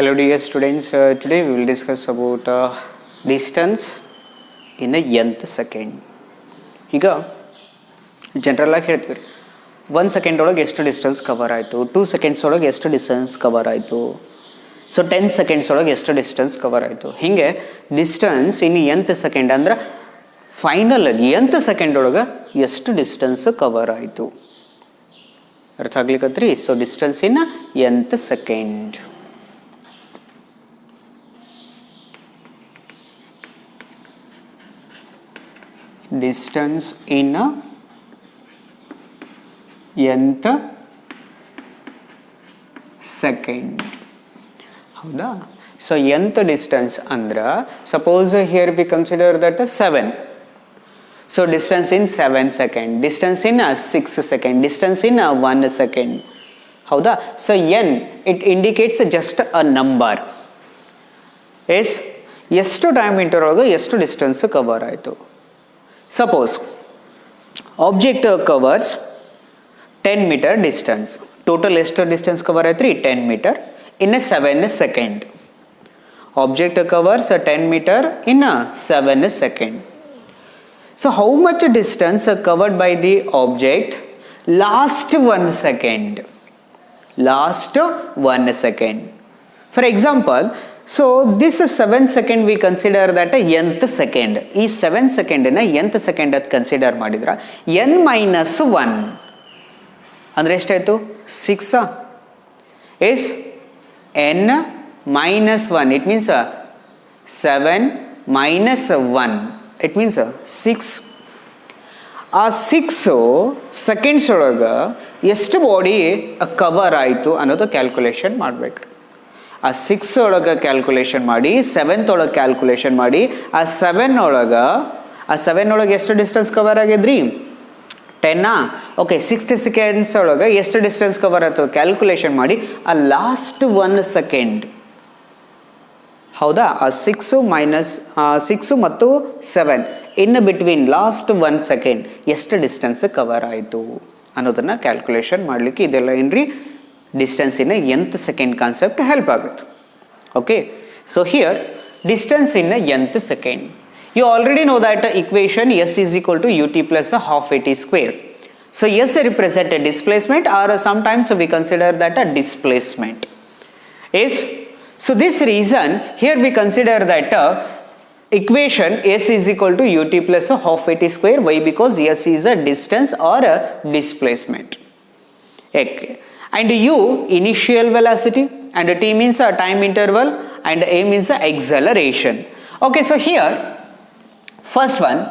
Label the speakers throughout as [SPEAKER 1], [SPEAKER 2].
[SPEAKER 1] Hello dear students, today we will discuss about distance in a nth second. ಈಗ general ಆಗಿ ಹೇಳ್ತೀವಿ 1 second ಒಳಗೆ ಎಷ್ಟು ಡಿಸ್ಟೆನ್ಸ್ ಕವರ್ ಆಯಿತು, 2 ಸೆಕೆಂಡ್ಸ್ ಒಳಗೆ ಎಷ್ಟು ಡಿಸ್ಟೆನ್ಸ್ ಕವರ್ ಆಯಿತು, ಸೊ 10 ಸೆಕೆಂಡ್ಸ್ ಒಳಗೆ ಎಷ್ಟು ಡಿಸ್ಟೆನ್ಸ್ ಕವರ್ ಆಯಿತು. ಹೀಗೆ ಡಿಸ್ಟೆನ್ಸ್ ಇನ್ nth ಸೆಕೆಂಡ್ ಅಂದ್ರೆ ಫೈನಲ್ nth ಸೆಕೆಂಡ್ ಒಳಗೆ ಎಷ್ಟು ಡಿಸ್ಟೆನ್ಸ್ ಕವರ್ ಆಯಿತು ಅರ್ಥ ಆಗ್ಲಿಕ್ಕತ್ರಿ. So distance in nth second. Distance in nth second. ಹೌದಾ? ಸೊ nth ಡಿಸ್ಟೆನ್ಸ್ ಅಂದ್ರೆ suppose here we consider that 7. So distance in 7 second, distance in 6 second, distance in 1 second. ಹೌದಾ? So n it indicates just a number. ಎಷ್ಟು time ಇಂಟರ್ವಲ್ಗೆ ಎಷ್ಟು distance cover ಆಯಿತು. Suppose object covers 10 meter distance, total ಎಷ್ಟು distance cover ಆಯ್ತು ರೀ 10 meter in 7 second. Object covers 10 meter in 7 second. So how much distance covered by the object last 1 second. Last 1 second. For example, so this 7 second we consider that nth second. ಈ 7 ಸೆಕೆಂಡಿನ nth second ಅದು consider ಮಾಡಿದ್ರೆ n-1 ಅಂದರೆ ಎಷ್ಟಾಯಿತು 6. S n-1 it means 7 minus 1 it means 6. ಆ 6 seconds ಒಳಗೆ ಎಷ್ಟು body cover ಆಯಿತು ಅನ್ನೋದು ಕ್ಯಾಲ್ಕುಲೇಷನ್ ಮಾಡಬೇಕು. ಆ 6 ಒಳಗೆ ಕ್ಯಾಲ್ಕುಲೇಷನ್ ಮಾಡಿ, 7th ಒಳಗೆ ಕ್ಯಾಲ್ಕುಲೇಷನ್ ಮಾಡಿ, ಆ 7 ಒಳಗೆ ಎಷ್ಟು ಡಿಸ್ಟೆನ್ಸ್ ಕವರ್ ಆಗಿದ್ರಿ 10. ಓಕೆ, 6 ಸೆಕೆಂಡ್ಸ್ ಒಳಗೆ ಎಷ್ಟು ಡಿಸ್ಟೆನ್ಸ್ ಕವರ್ ಆಯ್ತು ಕ್ಯಾಲ್ಕುಲೇಷನ್ ಮಾಡಿ ಆ ಲಾಸ್ಟ್ 1 ಸೆಕೆಂಡ್. ಹೌದಾ? ಆ 6 ಮತ್ತು 7 ಇನ್ ಬಿಟ್ವೀನ್ ಲಾಸ್ಟ್ 1 ಸೆಕೆಂಡ್ ಎಷ್ಟು ಡಿಸ್ಟೆನ್ಸ್ ಕವರ್ ಆಯಿತು ಅನ್ನೋದನ್ನು ಕ್ಯಾಲ್ಕುಲೇಷನ್ ಮಾಡಲಿಕ್ಕೆ ಇದೆಲ್ಲ ಏನ್ರಿ distance in nth second concept help ಆಗುತ್ತೆ. Okay, so here distance in nth second. You already know that equation S is equal to ut plus half at square. So S represent a displacement, or sometimes we consider that a displacement. Yes. So this reason here we consider that equation S is equal to ut plus half at square. Why? Because S is a distance or a displacement. Okay. And U initial velocity, and T means a time interval, and A means a acceleration. Okay, so here first one,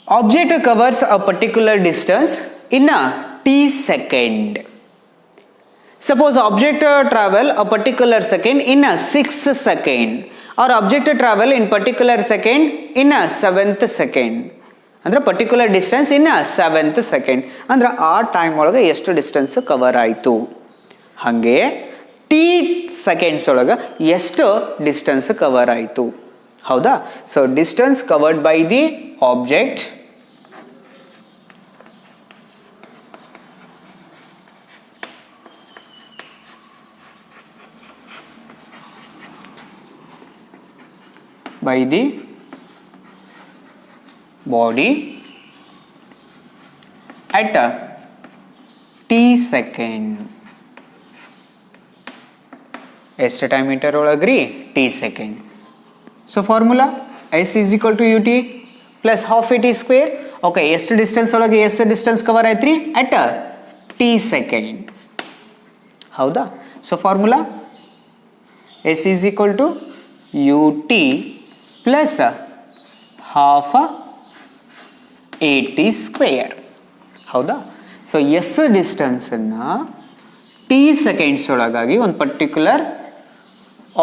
[SPEAKER 1] object covers a particular distance in a t second. Suppose object travel a particular second in a 6 second, or object travel in particular second in a 7th second. ಅಂದ್ರೆ particular distance ಇನ್ 7th second ಅಂದ್ರೆ ಆ time ಒಳಗೆ ಎಷ್ಟು distance cover ಆಯಿತು. ಹಾಗೆ T seconds ಒಳಗೆ ಎಷ್ಟು distance cover ಆಯಿತು. ಹೌದಾ? So distance covered by the object by the body at a t second. ಎಷ್ಟು ಟೈಮ್ ಮೀಟರ್ ಒಳಗ್ರಿ t second. So formula S is equal to ut plus half at square. Okay, ಎಷ್ಟು distance ಒಳಗೆ ಎಷ್ಟು distance cover ಆಯ್ತು ರೀ at t second. ಹೌದಾ? So formula S is equal to ut plus half at square. ಹೌದಾ? So S ಡಿಸ್ಟೆನ್ಸನ್ನು T seconds ಒಳಗಾಗಿ ಒಂದು ಪರ್ಟಿಕ್ಯುಲರ್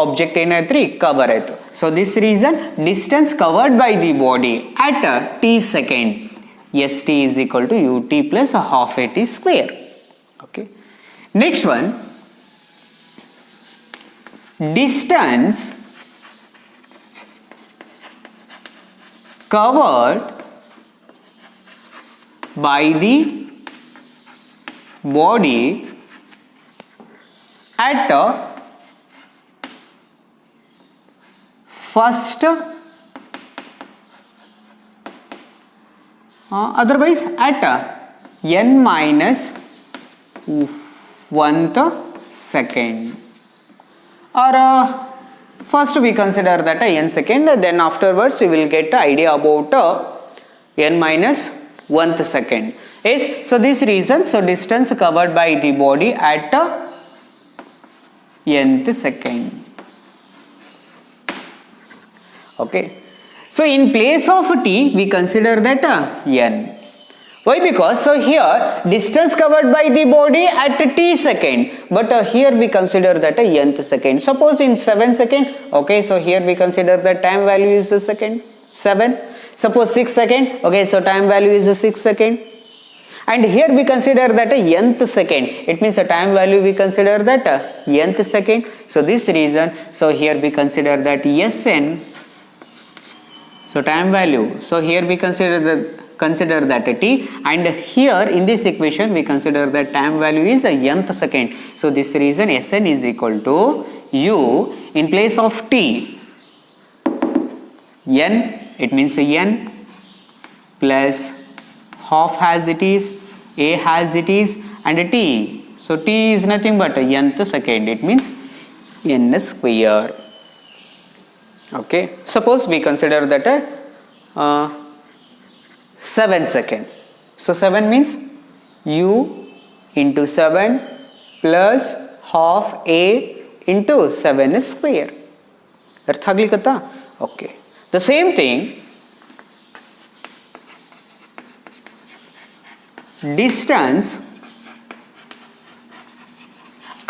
[SPEAKER 1] ಆಬ್ಜೆಕ್ಟ್ ಏನಾಯ್ತು ರೀ ಕವರ್ ಆಯಿತು. So this reason distance covered by the body at T second S T is equal to U T plus half A T square. Okay, next one, distance covered by the body at first, otherwise at n minus 1th second, or first we consider that n second, then afterwards we will get the idea about n minus 1th second. Yes, so this reason, so distance covered by the body at nth second. Okay, so in place of t we consider that n. Why? Because so here distance covered by the body at t second, but here we consider that nth second. Suppose in 7 second, okay, so here we consider the time value is a second, 7. Suppose 6 second, okay, so time value is a 6 second. And here we consider that nth second, it means the time value we consider that nth second. So this reason, so here we consider that Sn, so time value, so here we consider that t, and here in this equation we consider that time value is a nth second. So this reason Sn is equal to u in place of t, n, it means n plus half as it is, a as it is, and t. So t is nothing but nth second, it means n square. Okay, suppose we consider that 7 second. So 7 means u into 7 plus half a into 7 square. ಅರ್ಥ ಆಗ್ಲಿಕ್ಕತ್ತಾ? Okay, the same thing, distance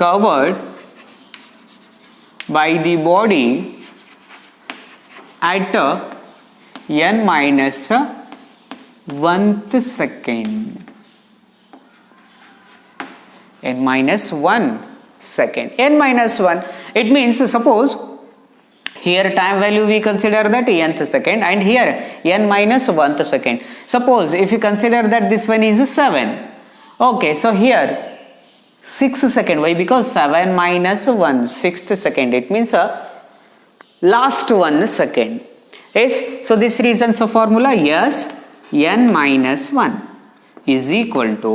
[SPEAKER 1] covered by the body at n minus 1th second, n minus 1 second, n minus 1, it means suppose here time value we consider that nth second, and here n minus 1th second. Suppose if you consider that this one is 7, okay, so here 6 second. Why? Because 7 minus 1, 6th second, it means last 1 second. Yes, so this reason, so formula, yes, n minus 1 is equal to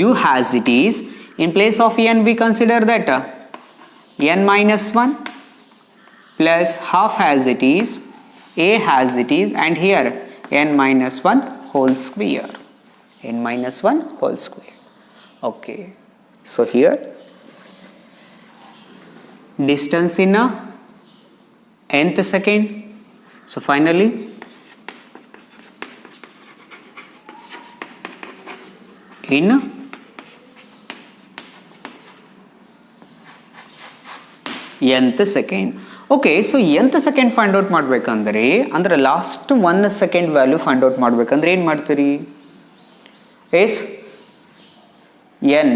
[SPEAKER 1] u as it is, in place of n we consider that n minus 1 plus half as it is, a as it is, and here n minus 1 whole square, n minus 1 whole square. Okay, so here distance in nth second, so finally in nth second. Okay, so nth second find out ಮಾಡಬೇಕಂದ್ರೆ ಅಂದ್ರೆ last 1 second value find out ಮಾಡಬೇಕಂದ್ರೆ ಏನು ಮಾಡ್ತೀರಿ? S n,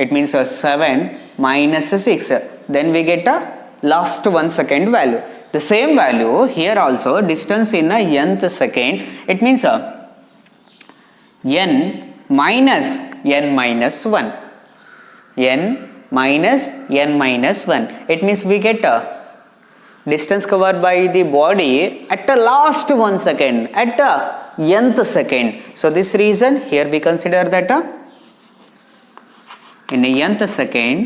[SPEAKER 1] it means 7 minus 6, then we get a last 1 second value. The same value here also, distance in a nth second, it means n minus n minus 1, n minus n minus 1, it means we get a distance covered by the body at the last 1 second, at the nth second. So this reason here we consider that in a nth second,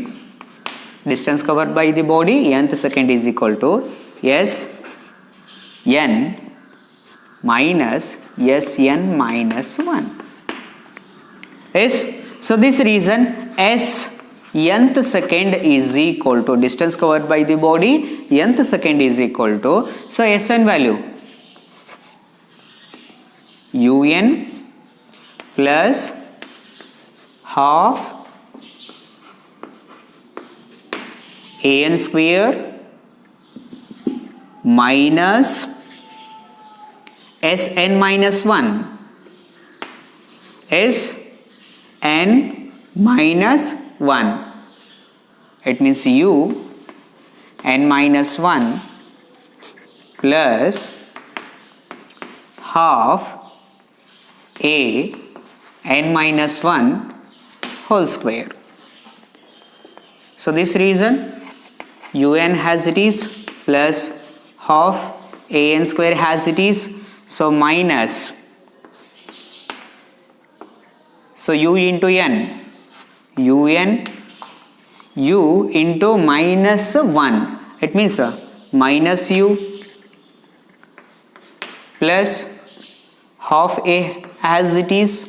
[SPEAKER 1] distance covered by the body nth second is equal to s n minus s n minus 1. Yes, so this reason s nth second is equal to distance covered by the body nth second is equal to, so Sn value un plus half an square minus Sn minus 1 Sn minus 1, it means u n minus 1 plus half a n minus 1 whole square. So this reason un has it is plus half an square has it is, so minus, so u into n, un u into minus 1, it means minus u plus half a as it is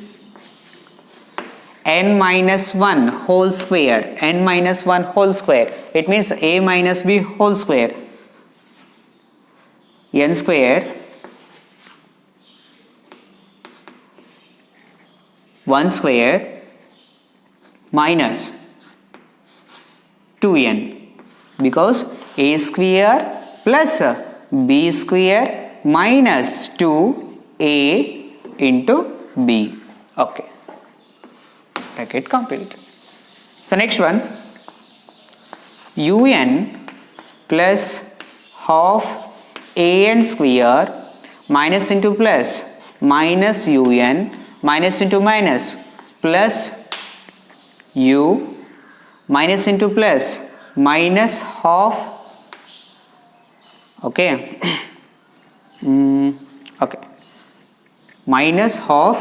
[SPEAKER 1] n minus 1 whole square, n minus 1 whole square, it means a minus b whole square, n square 1 square minus 2n, because a square plus b square minus 2a into b. Okay, bracket complete. So next one, un plus half an square minus into plus minus un minus into minus plus u minus into plus minus half, okay okay, minus half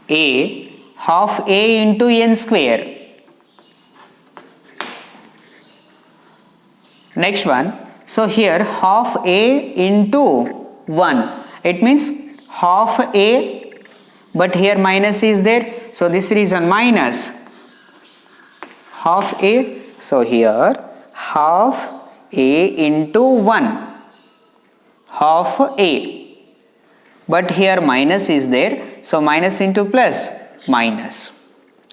[SPEAKER 1] a into n square. Next one, so here half a into 1, it means half a, but here minus is there, so this reason minus half a, so here half a into 1, half a, but here minus is there, so minus into plus minus.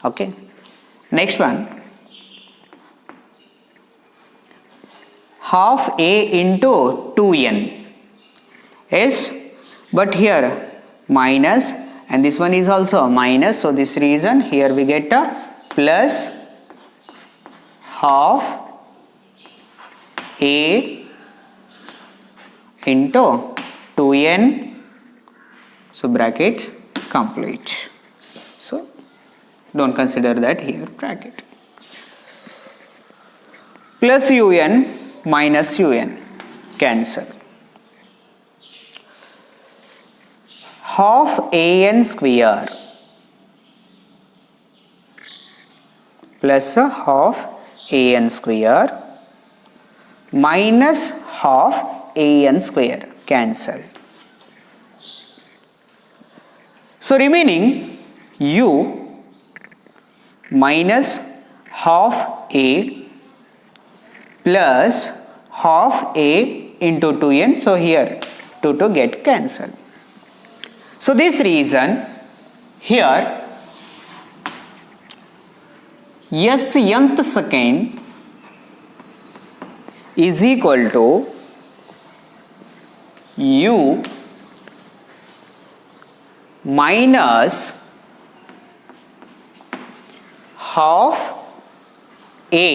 [SPEAKER 1] Okay, next one, half a into 2n is, but here minus and this one is also minus, so this reason here we get a plus half a into 2n, so bracket complete. So don't consider that here, bracket. Plus un minus un cancel. Half an square plus half an square minus half an square cancel. So remaining u minus half a plus half a into 2n, so here 2 get cancelled. So this reason here s nth second is equal to u minus half a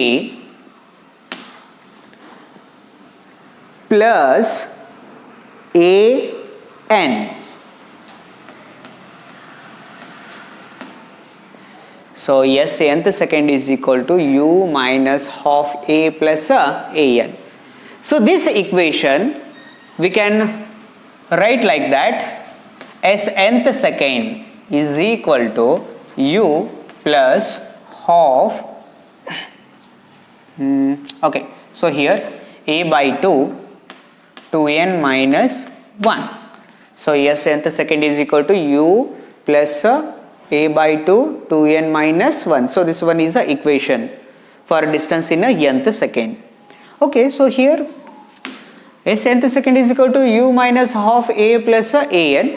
[SPEAKER 1] plus a n. So s nth second is equal to u minus half a plus a n. So this equation we can write like that, s nth second is equal to u plus half okay, so here a by 2 2n minus 1, so s nth second is equal to u plus a by 2 2n minus 1, so this one is the equation for distance in a nth second. Okay, so here s nth second is equal to u minus half a plus a n,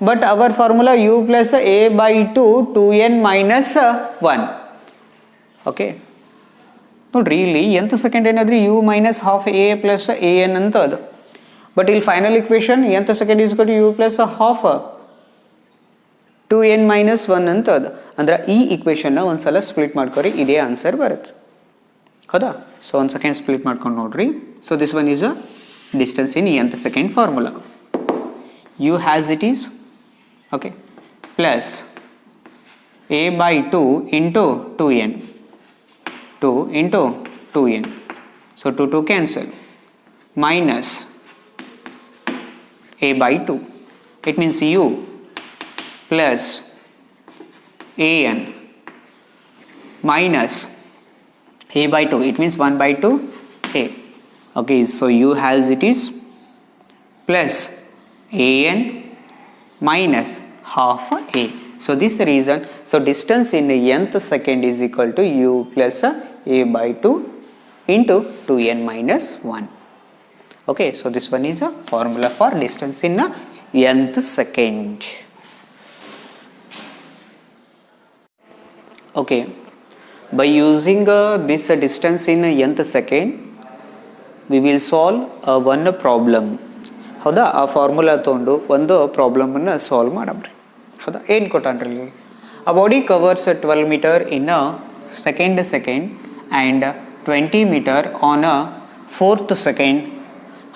[SPEAKER 1] but our formula u plus a by 2 2n minus 1. Okay, ನೋಡ್ರಿ ಇಲ್ಲಿ nth second ಏನಾದ್ರಿ u minus half a plus a n ಅಂತದ, but ಇಲ್ಲಿ final equation nth second is equal to u plus half 2n minus 1 ಅಂತದ, ಅಂದ್ರೆ ಈ equation ಒಂದ್ಸಲ split ಮಾಡ್ಕೊರಿ, ಇದೇ ಆನ್ಸರ್ ಬರುತ್ತೆ. ಹೌದಾ? ಸೊ ಒಂದು ಸೆಕೆಂಡ್ ಸ್ಪ್ಲಿಟ್ ಮಾಡ್ಕೊಂಡು ನೋಡ್ರಿ. So this one is a distance in nth second formula. u has it is okay plus a by 2 into 2n 2 into 2n So 2 cancel, minus a by 2. It means u plus an minus a by 2. It means 1 by 2 a. Okay, so u as it is plus an minus half a. So this reason, so distance in the nth second is equal to u plus a by 2 into 2n minus 1. Okay, so this one is a formula for distance in the nth second. Okay, by using this distance in nth second, we will solve one problem. ಹೌದಾ, ಆ formula ತೊಗೊಂಡು ಒಂದು ಪ್ರಾಬ್ಲಮನ್ನು solve ಮಾಡಮ್ರಿ. ಹೌದಾ, ಏನು ಕೊಟ್ಟಾನ್ರಿ? A body covers 12 metre in a second and 20 metre on a 4th second.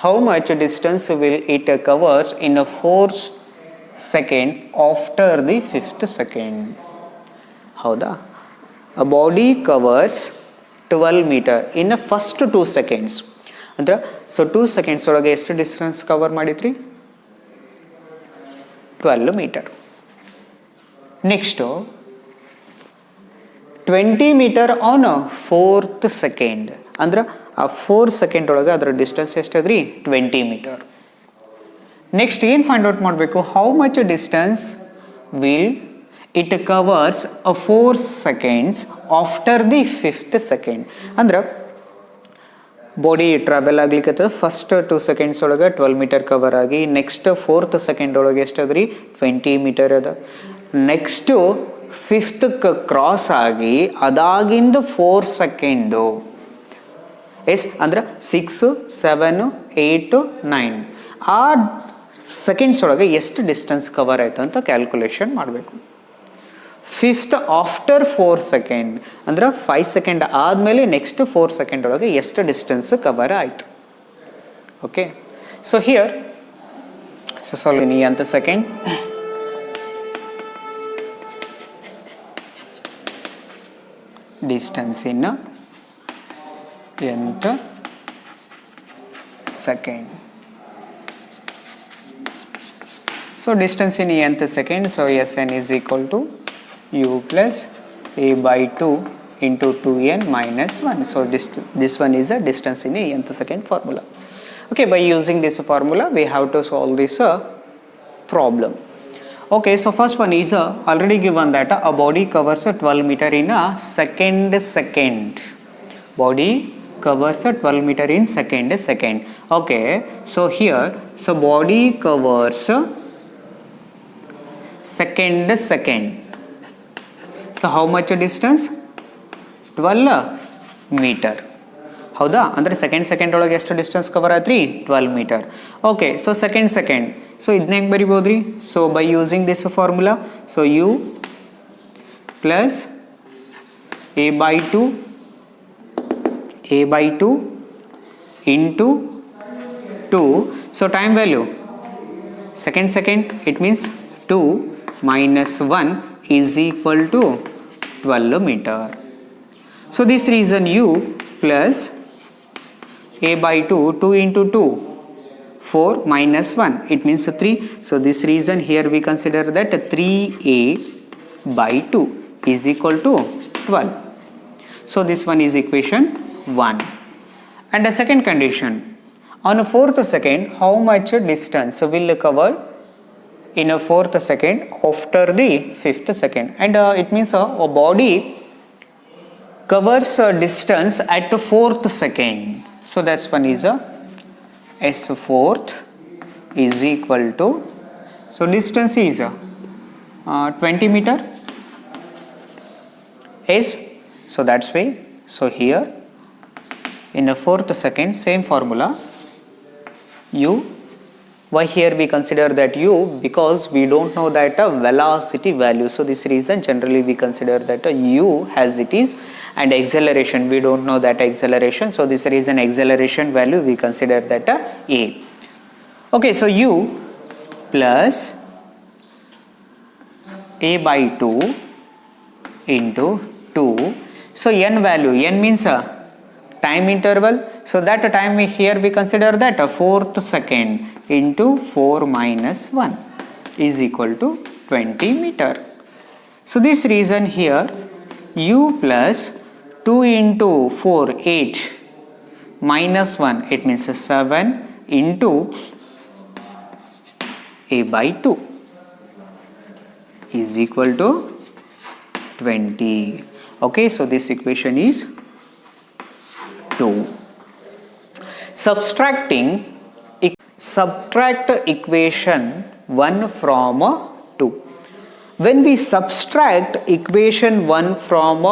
[SPEAKER 1] How much distance will it covers in a 4th second after the 5th second? ಹೌದಾ, a body covers 12 meter in the first 2 seconds. ಅಂದ್ರೆ so 2 seconds ಒಳಗೆ ಎಷ್ಟು distance cover ಮಾಡಿದ್ರಿ? 12 meter. Next 20 metre on 4th second. ಅಂದ್ರೆ ಆ 4 second ಒಳಗೆ ಅದರ distance ಎಷ್ಟದ್ರಿ? 20 ಮೀಟರ್. ನೆಕ್ಸ್ಟ್ ಏನು ಫೈಂಡ್ ಔಟ್ ಮಾಡಬೇಕು? How much distance will it covers 4 seconds after the 5th second. ಅಂದ್ರೆ ಬಾಡಿ ಟ್ರಾವೆಲ್ ಆಗ್ಲಿಕ್ಕೆ ಫಸ್ಟ್ 2 seconds ಒಳಗೆ 12 ಮೀಟರ್ ಕವರ್ ಆಗಿ ನೆಕ್ಸ್ಟ್ 4th second ಒಳಗೆ ಎಷ್ಟದ್ರಿ? 20 ಮೀಟರ್ ಅದ. ನೆಕ್ಸ್ಟು 5th ಕ್ರಾಸ್ ಆಗಿ ಅದಾಗಿಂದ 4 ಸೆಕೆಂಡು ಎಸ್ ಅಂದ್ರೆ 6, 7, 8, 9 ಆ ಸೆಕೆಂಡ್ಸ್ ಒಳಗೆ ಎಷ್ಟು ಡಿಸ್ಟೆನ್ಸ್ ಕವರ್ ಆಯ್ತು ಅಂತ ಕ್ಯಾಲ್ಕುಲೇಷನ್ ಮಾಡಬೇಕು. 5th ಆಫ್ಟರ್ 4 ಸೆಕೆಂಡ್ ಅಂದ್ರೆ 5 ಸೆಕೆಂಡ್ ಆದಮೇಲೆ ನೆಕ್ಸ್ಟ್ 4 ಸೆಕೆಂಡ್ ಒಳಗೆ ಎಷ್ಟು ಡಿಸ್ಟೆನ್ಸ್ ಕವರ್ ಆಯಿತು. Okay, so here so solve in nth second. Distance in nth second. So distance in nth second, so Sn is equal to u plus a by 2 into 2n minus 1. So this one is a distance in nth second formula. Okay, by using this formula we have to solve this problem. Okay, so first one is already given that a body covers 12 meter in a second. Body covers 12 meter in second. Okay, so here, so body covers second. So how much distance? 12 meter. ಹೌದಾ, ಅಂದರೆ second ಒಳಗೆ ಎಷ್ಟು distance cover ಆಯ್ತು ರೀ? 12 meter. Okay, so second so ಇದನ್ನ ಹೆಂಗೆ ಬರಿಬೋದು ರೀ? So by using this formula, so U plus a by 2 into 2. So time value second, it means 2 minus 1 is equal to 12 meter. So this reason u plus a by 2 into 2, 4 minus 1, it means 3. So this reason here we consider that 3a by 2 is equal to 12. So this one is equation 1. And the second condition, on a 4th second, how much distance will cover in a 4th second after the 5th second? And it means a body covers a distance at the 4th second. So that's one is s 4th is equal to, so distance is 20 meter. Yes, so that's why, so here in the 4th second, same formula, u. Why here we consider that u? Because we don't know that velocity value. So this reason generally we consider that u as it is, and acceleration we don't know that acceleration. So this reason acceleration value we consider that a. Okay, so u plus a by 2 into 2. So n value, n means time interval. So that time here we consider that a fourth second into 4 minus 1 is equal to 20 meter. So this reason here u plus 2 into 4 8 minus 1 it means 7 into a by 2 is equal to 20. Okay, so this equation is 2. Subtract equation 1 from 2. When we subtract equation 1 from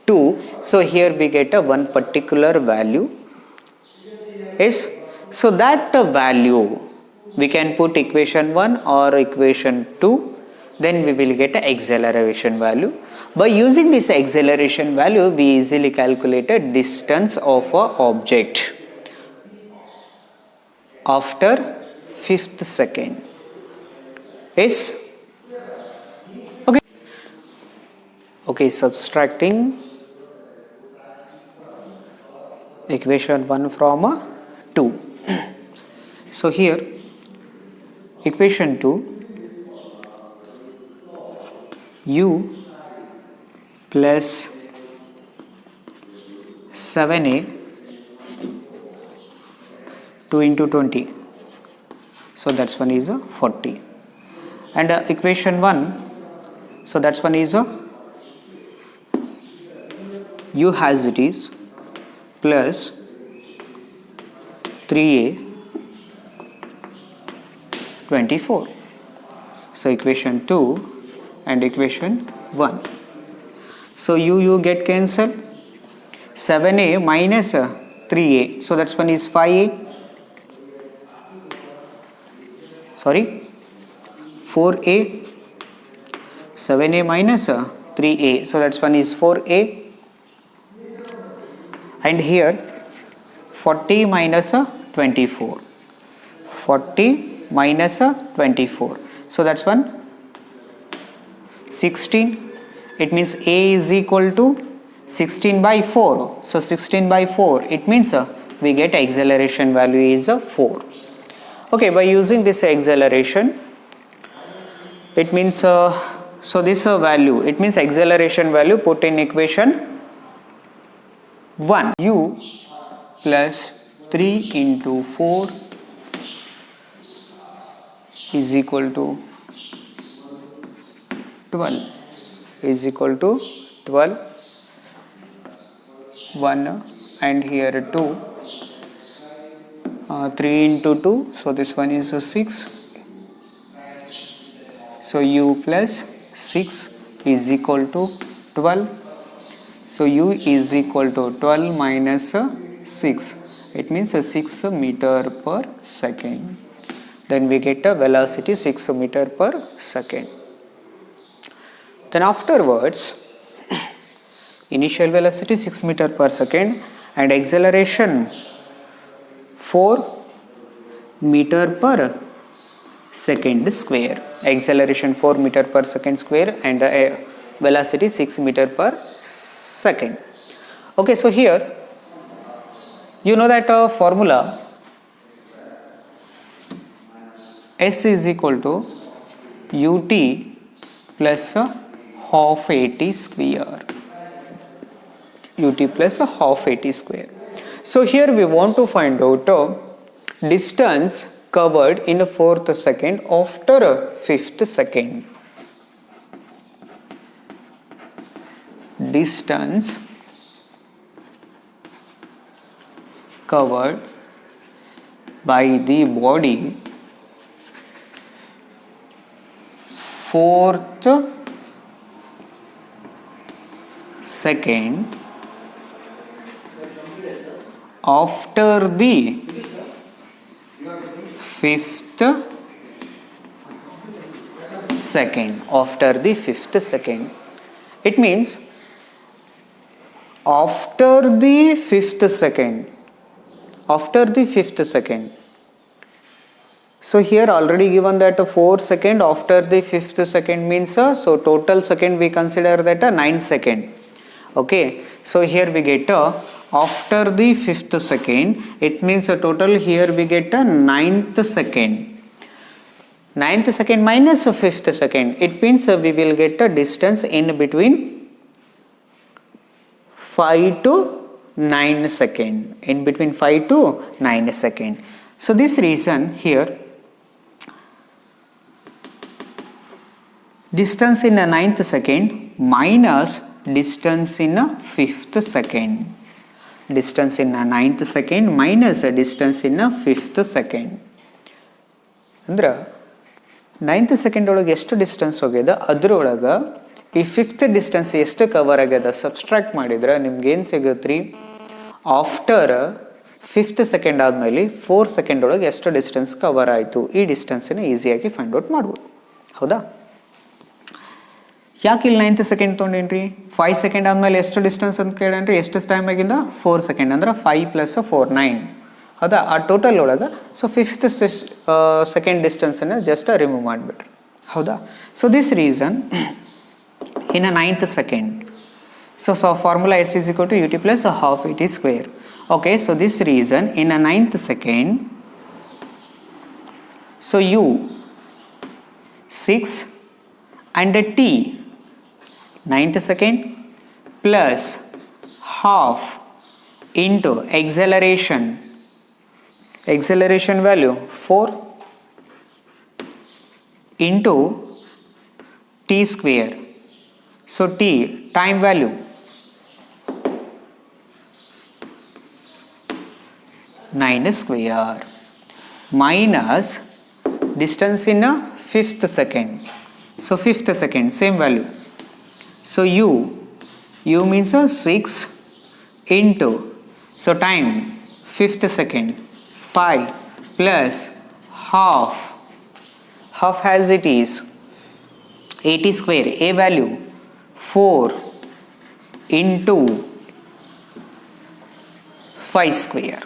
[SPEAKER 1] 2, so here we get a one particular value. Yes, so that value we can put equation 1 or equation 2, then we will get an acceleration value. By using this acceleration value, we easily calculate a distance of an object after 5th second. Yes. Okay, subtracting equation 1 from 2. So here equation 2 u plus 7a 2 into 20, so that's one is 40, and equation 1, so that's one is u as it is plus 3a 24. So equation 2 and equation 1. So you get cancelled. 7a minus 3a. So that's one is 5a. Sorry, 4a. 7a minus 3a. So that's one is 4a. And here 40 minus 24. 40 minus 24. So that's one 16. It means a is equal to 16 by 4. So 16 by 4, it means we get acceleration value is 4. Okay, by using this acceleration, it means so this value, it means acceleration value put in equation 1, u plus 3 into 4 is equal to 12, is equal to 12, 1 and here 2, 3 into 2, so this one is 6, so u plus 6 is equal to 12, so u is equal to 12 minus 6, it means 6 meter per second. Then we get a velocity 6 meter per second. Then afterwards, initial velocity 6 meter per second and acceleration 4 meter per second square. Acceleration 4 meter per second square and velocity 6 meter per second. Okay, so here you know that formula S is equal to ut plus half at square. Ut plus half at square. So here we want to find out distance covered in a 4th second after a 5th second. Distance covered by the body 4th second after the 5th second. After the 5th second, it means after the 5th second. After the 5th second. So here already given that 4 second after the 5th second means so total second we consider that 9 second. Okay, so here we get after the 5th second, it means a total here we get a 9th second. 9th second minus a 5th second, it means we will get a distance in between 5 to 9 second, in between 5 to 9 second. So this reason here, distance in a 9th second minus distance in a 5th second. Distance in a 9th second minus a distance in a 5th second. ಅಂದ್ರೆ 9th second ಒಳಗೆ ಎಷ್ಟು distance ಹೋಗ್ಯದ ಅದ್ರೊಳಗೆ ಈ 5th distance ಎಷ್ಟು cover ಆಗ್ಯದ subtract ಮಾಡಿದ್ರೆ ನಿಮ್ಗೆ ಏನು ಸಿಗುತ್ತೆ ರೀ, ಆಫ್ಟರ್ 5th ಸೆಕೆಂಡ್ ಆದಮೇಲೆ 4 ಸೆಕೆಂಡ್ ಒಳಗೆ ಎಷ್ಟು ಡಿಸ್ಟೆನ್ಸ್ ಕವರ್ ಆಯಿತು, ಈ ಡಿಸ್ಟೆನ್ಸನ್ನು ಈಸಿಯಾಗಿ ಫೈಂಡ್ ಔಟ್ ಮಾಡ್ಬೋದು. ಹೌದಾ? ಯಾಕೆ ಇಲ್ಲಿ 9th ಸೆಕೆಂಡ್ ತೊಗೊಂಡೇನ್ರಿ? 5 ಸೆಕೆಂಡ್ ಆದಮೇಲೆ ಎಷ್ಟು ಡಿಸ್ಟೆನ್ಸ್ ಅಂತ ಕೇಳೇನ್ರಿ, ಎಷ್ಟು ಟೈಮ್ ಆಗಿಂದ 4 ಸೆಕೆಂಡ್ ಅಂದ್ರೆ 5 + 4 9. ಹೌದಾ? ಆ ಟೋಟಲ್ ಒಳಗೆ ಸೊ 5th ಸೆಕೆಂಡ್ ಡಿಸ್ಟೆನ್ಸನ್ನು ಜಸ್ಟ್ ರಿಮೂವ್ ಮಾಡಿಬಿಟ್ರಿ. ಹೌದಾ? So this reason in a 9th second, so formula S = ut + half at square. Okay, so this reason in a 9th second, so u 6 and a t 9th second plus half into acceleration value 4 into t square. So t time value 9 square minus distance in a 5th second. So 5th second same value. So u means a 6 into, so time 5th second 5 plus half as it is 80 square, a value 4 into 5 square.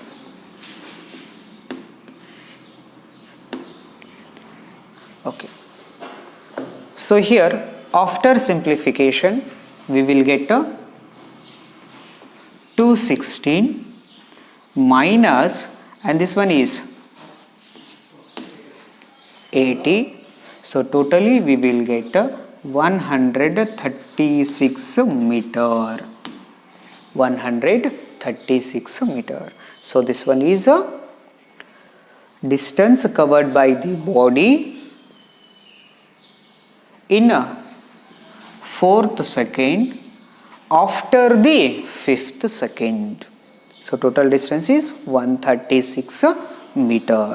[SPEAKER 1] Okay, so here after simplification we will get a 216 minus, and this one is 80, so totally we will get a 136 meter. 136 meter. So this one is a distance covered by the body in a 4th second after the 5th second. So total distance is 136 meter.